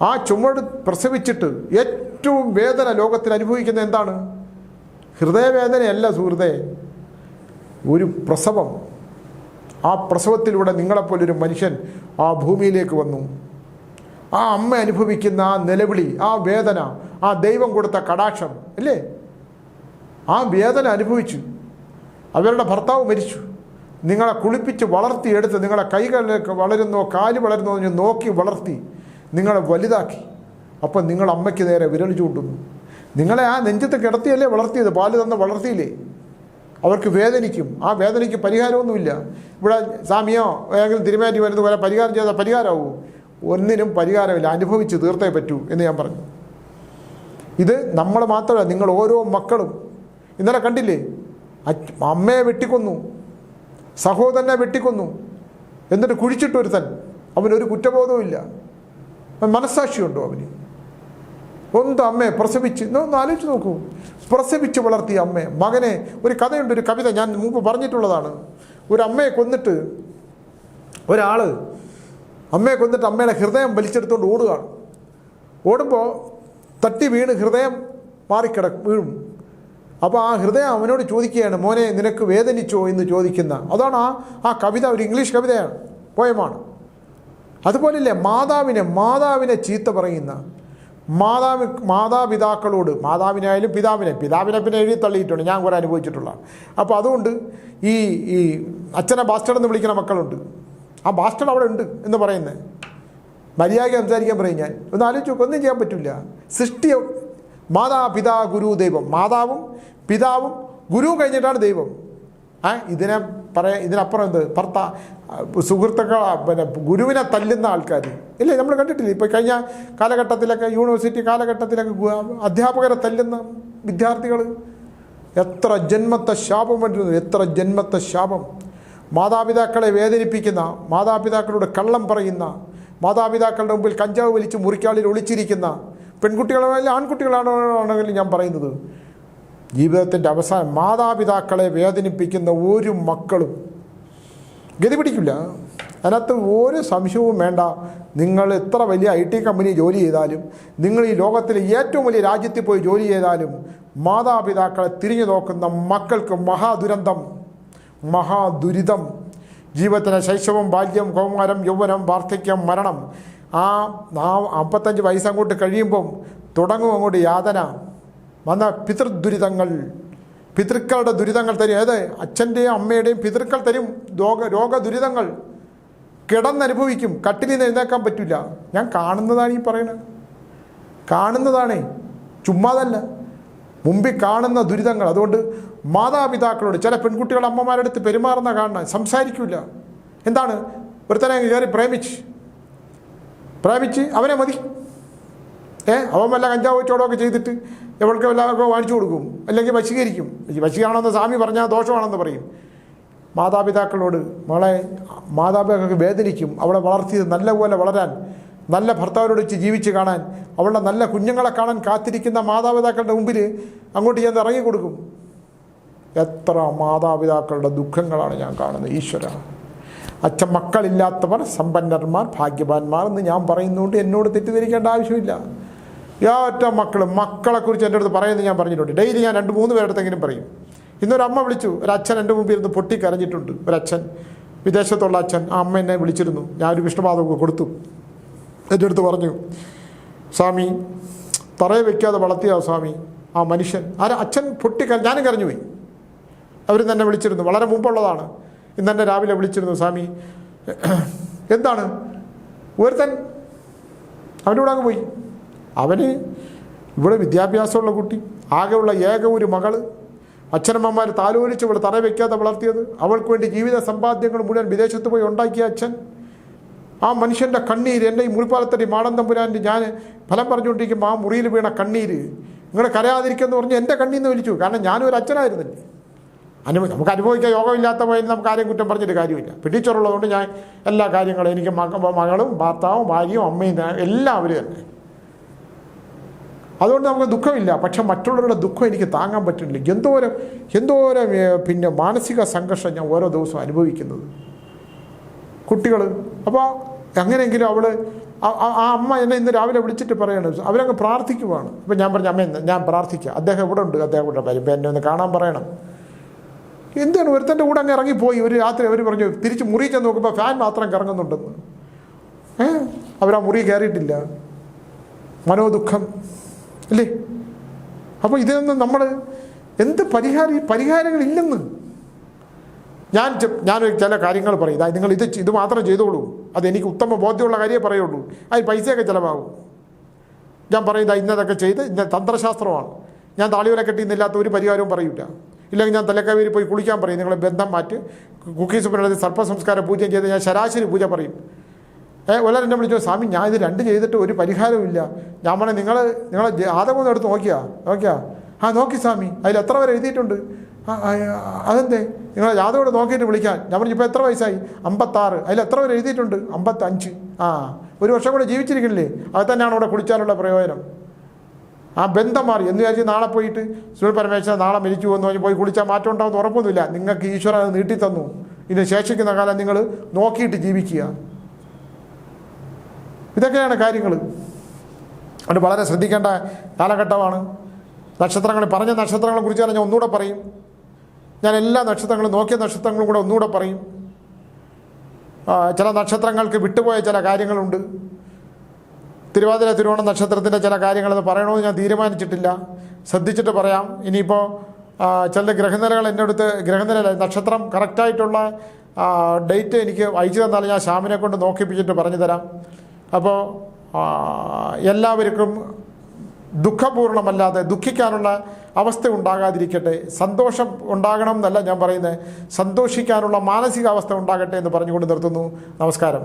ആ ചുമട് പ്രസവിച്ചിട്ട് ഏറ്റവും വേദന ലോകത്തിൽ അനുഭവിക്കുന്ന എന്താണ്? ഹൃദയവേദനയല്ല സുഹൃത്തേ, ഒരു പ്രസവം. ആ പ്രസവത്തിലൂടെ നിങ്ങളെപ്പോലൊരു മനുഷ്യൻ ആ ഭൂമിയിലേക്ക് വന്നു. ആ അമ്മ അനുഭവിക്കുന്ന ആ നിലവിളി, ആ വേദന, ആ ദൈവം കൊടുത്ത കടാക്ഷം അല്ലേ, ആ വേദന അനുഭവിച്ചു. അവരുടെ ഭർത്താവ് മരിച്ചു. നിങ്ങളെ കുളിപ്പിച്ച് വളർത്തിയെടുത്ത് നിങ്ങളെ കൈകളിലേക്ക് വളരുന്നോ കാല് വളരുന്നോ എന്ന് നോക്കി വളർത്തി നിങ്ങളെ വലുതാക്കി. അപ്പം നിങ്ങൾ അമ്മയ്ക്ക് നേരെ വിരൽ ചൂണ്ടുന്നു. നിങ്ങളെ ആ നെഞ്ചത്ത് കിടത്തിയല്ലേ വളർത്തിയത്, പാല് തന്ന് വളർത്തിയില്ലേ? അവർക്ക് വേദനിക്കും. ആ വേദനയ്ക്ക് പരിഹാരമൊന്നുമില്ല. ഇവിടെ സ്വാമിയോ ഏതെങ്കിലും തിരുമേനി വരുന്ന പോലെ പരിഹാരം ചെയ്താൽ പരിഹാരമാവൂ? ഒന്നിനും പരിഹാരമില്ല. അനുഭവിച്ച് തീർത്തേ പറ്റൂ എന്ന് ഞാൻ പറഞ്ഞു. ഇത് നമ്മൾ മാത്രമല്ല, നിങ്ങൾ ഓരോ മക്കളും ഇന്നലെ കണ്ടില്ലേ? അമ്മയെ വെട്ടിക്കൊന്നു, സഹോദരനെ വെട്ടിക്കൊന്നു, എന്നിട്ട് കുഴിച്ചിട്ടൊരുത്തൻ. അവനൊരു കുറ്റബോധവും ഇല്ല. മനസ്സാക്ഷിയുണ്ടോ അവന്? ഒന്ന് അമ്മയെ പ്രസവിച്ച് ഒന്ന് ആലോചിച്ച് നോക്കൂ. പ്രസവിച്ച് വളർത്തിയ അമ്മയെ, മകനെ. ഒരു കഥയുണ്ട്, ഒരു കവിത ഞാൻ മുമ്പ് പറഞ്ഞിട്ടുള്ളതാണ്. ഒരു അമ്മയെ കൊന്നിട്ട് ഒരാൾ അമ്മയെ കൊന്നിട്ട് അമ്മയുടെ ഹൃദയം വലിച്ചെടുത്തുകൊണ്ട് ഓടുകയാണ്. ഓടുമ്പോൾ തട്ടി വീണ് ഹൃദയം വീഴും. അപ്പോൾ ആ ഹൃദയം അവനോട് ചോദിക്കുകയാണ്, മോനെ നിനക്ക് വേദനിച്ചോ എന്ന് ചോദിക്കുന്ന. അതാണ് ആ കവിത. ഒരു ഇംഗ്ലീഷ് കവിതയാണ്, പോയമാണ്. അതുപോലെയല്ലേ മാതാവിനെ ചീത്ത പറയുന്ന മാതാപിതാക്കളോട്, മാതാവിനായാലും പിതാവിനെ പിന്നെ എഴുതി തള്ളിയിട്ടുണ്ട്, ഞാൻ കുറേ അനുഭവിച്ചിട്ടുള്ള. അപ്പോൾ അതുകൊണ്ട് ഈ അച്ഛനെ ബാസ്റ്റർഡ് എന്ന് വിളിക്കുന്ന മക്കളുണ്ട്. ആ ബാസ്റ്റർഡ് അവിടെ ഉണ്ട് എന്ന് പറയുന്നത്. മര്യാദയ്ക്ക് സംസാരിക്കാൻ പറയും. ഞാൻ ഒന്ന് ആലോചിച്ച് നോക്കും, ഒന്നും ചെയ്യാൻ പറ്റില്ല. സൃഷ്ടി മാതാപിതാ ഗുരു ദൈവം. മാതാവും പിതാവും ഗുരുവും കഴിഞ്ഞിട്ടാണ് ദൈവം. ഇതിനപ്പുറം എന്ത്? സുഹൃത്തുക്കൾ, ഗുരുവിനെ തല്ലുന്ന ആൾക്കാർ ഇല്ലേ, നമ്മൾ കണ്ടിട്ടില്ലേ? ഇപ്പോൾ കഴിഞ്ഞ കാലഘട്ടത്തിലൊക്കെ, യൂണിവേഴ്സിറ്റി കാലഘട്ടത്തിലൊക്കെ അധ്യാപകരെ തല്ലുന്ന വിദ്യാർത്ഥികൾ. എത്ര ജന്മത്തെ ശാപം വരുന്നു, എത്ര ജന്മത്തെ ശാപം. മാതാപിതാക്കളെ വേദനിപ്പിക്കുന്ന, മാതാപിതാക്കളോട് കള്ളം പറയുന്ന, മാതാപിതാക്കളുടെ മുമ്പിൽ കഞ്ചാവ് വലിച്ച് മുറിക്കാളിൽ ഒളിച്ചിരിക്കുന്ന പെൺകുട്ടികളാണെങ്കിലും ആൺകുട്ടികളാണെങ്കിലും ഞാൻ പറയുന്നത്, ജീവിതത്തിൻ്റെ അവസാനം മാതാപിതാക്കളെ വേദനിപ്പിക്കുന്ന ഒരു മക്കളും ഗതി പിടിക്കില്ല. അതിനകത്ത് ഒരു സംശയവും വേണ്ട. നിങ്ങൾ എത്ര വലിയ IT കമ്പനി ജോലി ചെയ്താലും, നിങ്ങൾ ഈ ലോകത്തിലെ ഏറ്റവും വലിയ രാജ്യത്തിൽ പോയി ജോലി ചെയ്താലും, മാതാപിതാക്കളെ തിരിഞ്ഞു നോക്കുന്ന മക്കൾക്ക് മഹാദുരിതം. ജീവിതത്തിലെ ശൈശവം, ബാല്യം, കൗമാരം, യൗവനം, വാർദ്ധക്യം, മരണം. ആ 55 വയസ്സങ്ങോട്ട് കഴിയുമ്പം തുടങ്ങും അങ്ങോട്ട് യാതന. വന്ന പിതൃദുരിതങ്ങൾ, പിതൃക്കളുടെ ദുരിതങ്ങൾ തരും. അച്ഛൻ്റെയും അമ്മയുടെയും പിതൃക്കൾ തരും രോഗദുരിതങ്ങൾ. കിടന്നനുഭവിക്കും. കട്ടിലിൽ നിന്ന് എഴുന്നേക്കാൻ പറ്റില്ല. ഞാൻ കാണുന്നതാണ് ഈ പറയുന്നത്, കാണുന്നതാണേ, ചുമ്മാതല്ല, മുമ്പിൽ കാണുന്ന ദുരിതങ്ങൾ. അതുകൊണ്ട് മാതാപിതാക്കളോട് ചില പെൺകുട്ടികൾ അമ്മമാരുടെ അടുത്ത് പെരുമാറുന്ന കാണാൻ സംസാരിക്കില്ല. എന്താണ്? ഒരുത്തനെ കയറി പ്രേമിച്ച് അവനെ മതി. അവൻ വല്ല കഞ്ചാവ് ചോടൊക്കെ ചെയ്തിട്ട് എവൾക്ക് വല്ലതൊക്കെ വാങ്ങിച്ചു കൊടുക്കും, അല്ലെങ്കിൽ വശീകരിക്കും. വശീകരണമെന്ന് സ്വാമി പറഞ്ഞാൽ ദോഷമാണെന്ന് പറയും. മാതാപിതാക്കളോട് മാതാപിതാക്കൾക്ക് വേദനിക്കും. അവളെ വളർത്തിയത് നല്ലപോലെ വളരാൻ, നല്ല ഭർത്താവിനോട് വെച്ച് ജീവിച്ച് കാണാൻ, അവളുടെ നല്ല കുഞ്ഞുങ്ങളെ കാണാൻ കാത്തിരിക്കുന്ന മാതാപിതാക്കളുടെ മുമ്പിൽ അങ്ങോട്ട് ചെന്ന് ഇറങ്ങിക്കൊടുക്കും. എത്ര മാതാപിതാക്കളുടെ ദുഃഖങ്ങളാണ് ഞാൻ കാണുന്നത്. ഈശ്വര, അച്ഛൻ മക്കളില്ലാത്തവർ സമ്പന്നന്മാർ, ഭാഗ്യവാന്മാർ എന്ന് ഞാൻ പറയുന്നതുകൊണ്ട് എന്നോട് തെറ്റിദ്ധരിക്കേണ്ട ആവശ്യമില്ല. ഒറ്റ മക്കളെക്കുറിച്ച് എൻ്റെ അടുത്ത് പറയുന്നത് ഞാൻ പറഞ്ഞിട്ടുണ്ട്. ഡെയിലി ഞാൻ 2-3 പേരുടെ അടുത്തെങ്കിലും പറയും. ഇന്നൊരമ്മ വിളിച്ചു, ഒരച്ഛൻ എൻ്റെ മുമ്പിൽ ഇരുന്ന് പൊട്ടിക്കരഞ്ഞിട്ടുണ്ട്. ഒരച്ഛൻ, വിദേശത്തുള്ള അച്ഛൻ. ആ അമ്മ എന്നെ വിളിച്ചിരുന്നു. ഞാനൊരു വിഷ്ണുപാദമൊക്കെ കൊടുത്തു. എൻ്റെ അടുത്ത് പറഞ്ഞു, സ്വാമി തറയെ വയ്ക്കാതെ വളർത്തിയ സ്വാമി ആ മനുഷ്യൻ. അച്ഛൻ ഞാനും കരഞ്ഞുപോയി. അവർ തന്നെ വിളിച്ചിരുന്നു, വളരെ മുമ്പുള്ളതാണ്. ഇന്ന് തന്നെ രാവിലെ വിളിച്ചിരുന്നു, സ്വാമി എന്താണ് ഒരുത്തൻ അവൻ്റെ കൂടെ അങ്ങ് പോയി. അവന് ഇവിടെ വിദ്യാഭ്യാസമുള്ള കുട്ടി, ആകെയുള്ള ഏക ഒരു മകള്, അച്ഛനമ്മമാർ താലോലിച്ച് അവൾ തറ വയ്ക്കാതെ വളർത്തിയത്, അവൾക്ക് വേണ്ടി ജീവിത സമ്പാദ്യങ്ങൾ മുഴുവൻ വിദേശത്ത് പോയി ഉണ്ടാക്കിയ അച്ഛൻ. ആ മനുഷ്യൻ്റെ കണ്ണീര്, എൻ്റെ ഈ മുറിപ്പാലത്തടി മാടൻ തമ്പുരാൻ്റെ ഞാൻ ഫലം പറഞ്ഞുകൊണ്ടിരിക്കുമ്പോൾ ആ മുറിയിൽ വീണ കണ്ണീര് നിങ്ങൾ കരയാതിരിക്കുമെന്ന് പറഞ്ഞ് എൻ്റെ കണ്ണീന്ന് വലിച്ചു. കാരണം ഞാനും ഒരു അച്ഛനായിരുന്നില്ലേ. നമുക്ക് അനുഭവിക്കാൻ യോഗമില്ലാത്ത പോയി നമുക്ക് ആരെയും കുറ്റം പറഞ്ഞിട്ട് കാര്യമില്ല. പിടിച്ചോറുള്ളതുകൊണ്ട് ഞാൻ എല്ലാ കാര്യങ്ങളും, എനിക്ക് മകളും ഭർത്താവും ഭാര്യയും അമ്മയും എല്ലാവരും തന്നെ. അതുകൊണ്ട് നമുക്ക് ദുഃഖമില്ല. പക്ഷെ മറ്റുള്ളവരുടെ ദുഃഖം എനിക്ക് താങ്ങാൻ പറ്റുന്നില്ല. എന്തോരം പിന്നെ മാനസിക സംഘർഷം ഞാൻ ഓരോ ദിവസവും അനുഭവിക്കുന്നത്. കുട്ടികൾ അപ്പോൾ എങ്ങനെയെങ്കിലും ആ അമ്മ എന്നെ ഇന്ന് രാവിലെ വിളിച്ചിട്ട് പറയണം, അവരങ്ങ് പ്രാർത്ഥിക്കുവാണ്. അപ്പം ഞാൻ പറഞ്ഞു, അമ്മ ഞാൻ പ്രാർത്ഥിക്കുക, അദ്ദേഹം ഇവിടെ ഉണ്ട്, അദ്ദേഹം ഇവിടെ വരുമ്പോൾ എന്നെ ഒന്ന് കാണാൻ പറയണം. എന്താണ് ഒരുത്തൻ്റെ കൂടെ അങ്ങ് ഇറങ്ങിപ്പോയി. ഒരു രാത്രി അവർ പറഞ്ഞു, തിരിച്ച് മുറി ചെന്ന് നോക്കുമ്പോൾ ഫാൻ മാത്രം കറങ്ങുന്നുണ്ടെന്ന്. അവരാ മുറി കയറിയിട്ടില്ല. മനോദുഃഖം അല്ലേ? അപ്പോൾ ഇതിനൊന്നും നമ്മൾ എന്ത് പരിഹാരങ്ങളില്ലെന്ന്. ഞാൻ ചില കാര്യങ്ങൾ പറയും, നിങ്ങൾ ഇത് മാത്രം ചെയ്തോളൂ, അതെനിക്ക് ഉത്തമ ബോധ്യമുള്ള കാര്യമേ പറയുള്ളൂ, അതിന് പൈസയൊക്കെ ചിലവാകും. ഞാൻ പറയും, ഇന്നതൊക്കെ ചെയ്ത് തന്ത്രശാസ്ത്രമാണ്, ഞാൻ താളിയോല കെട്ടിയെന്നില്ലാത്ത ഒരു പരിഹാരവും പറയില്ല. ഇല്ലെങ്കിൽ ഞാൻ തലക്കാവേരി പോയി കുളിക്കാൻ പറയും, നിങ്ങളെ ബന്ധം മാറ്റി കുക്കീസ് പിന്നത് സർപ്പസംസ്കാര പൂജയും ചെയ്ത് ഞാൻ ശരാശരി പൂജ പറയും. ഒരാളെന്നെ വിളിച്ചു, സ്വാമി ഞാൻ ഇത് 2 ചെയ്തിട്ട് ഒരു പരിഹാരവും ഇല്ല. ഞാൻ പറഞ്ഞാൽ നിങ്ങളെ ജാതകം എടുത്ത് നോക്കിയാ നോക്കി സ്വാമി, അതിൽ എത്ര വരെ എഴുതിയിട്ടുണ്ട്? അതെന്തേ നിങ്ങളെ ജാതകം നോക്കിയിട്ട് വിളിക്കാൻ. ഞാൻ പറഞ്ഞു, ഇപ്പോൾ എത്ര വയസ്സായി? 56. അതിൽ എത്ര വരെ എഴുതിയിട്ടുണ്ട്? 55. ഒരു വർഷം കൂടെ ജീവിച്ചിരിക്കണില്ലേ? അത് തന്നെയാണ് ഇവിടെ കുളിച്ചാലുള്ള പ്രയോജനം. ആ ബന്ധം മാറി എന്ന് വിചാരിച്ച് നാളെ പോയിട്ട് സുനിൽ പരമേശ്വരൻ നാളെ മരിച്ചു എന്ന് പറഞ്ഞ് പോയി കുളിച്ചാൽ മാറ്റം ഉണ്ടാകുമെന്ന് ഉറപ്പൊന്നുമില്ല. നിങ്ങൾക്ക് ഈശ്വരൻ അത് നീട്ടിത്തന്നു. ഇതിന് ശേഷിക്കുന്ന കാലം നിങ്ങൾ നോക്കിയിട്ട് ജീവിക്കുക. ഇതൊക്കെയാണ് കാര്യങ്ങൾ. അതുകൊണ്ട് വളരെ ശ്രദ്ധിക്കേണ്ട കാലഘട്ടമാണ്. പറഞ്ഞ നക്ഷത്രങ്ങളെ കുറിച്ച് ഞാൻ ഒന്നുകൂടെ പറയും. ഞാൻ എല്ലാ നക്ഷത്രങ്ങളും നോക്കിയ നക്ഷത്രങ്ങളും കൂടെ ഒന്നുകൂടെ പറയും. ചില നക്ഷത്രങ്ങൾക്ക് വിട്ടുപോയ ചില കാര്യങ്ങളുണ്ട്. തിരുവാതിര തിരുവോണം നക്ഷത്രത്തിൻ്റെ ചില കാര്യങ്ങളെന്ന് പറയണമെന്ന് ഞാൻ തീരുമാനിച്ചിട്ടില്ല. ശ്രദ്ധിച്ചിട്ട് പറയാം. ഇനിയിപ്പോൾ ചില ഗ്രഹനിലകൾ എൻ്റെ അടുത്ത് നക്ഷത്രം കറക്റ്റായിട്ടുള്ള ഡേറ്റ് എനിക്ക് അയച്ചു തന്നാൽ ഞാൻ ശ്യാമിനെ കൊണ്ട് നോക്കിപ്പിച്ചിട്ട് പറഞ്ഞു തരാം. അപ്പോൾ എല്ലാവർക്കും ദുഃഖപൂർണ്ണമല്ലാതെ ദുഃഖിക്കാനുള്ള അവസ്ഥ ഉണ്ടാകാതിരിക്കട്ടെ. സന്തോഷം ഉണ്ടാകണം എന്നല്ല ഞാൻ പറയുന്നത്, സന്തോഷിക്കാനുള്ള മാനസികാവസ്ഥ ഉണ്ടാകട്ടെ എന്ന് പറഞ്ഞുകൊണ്ട് നിർത്തുന്നു. നമസ്കാരം.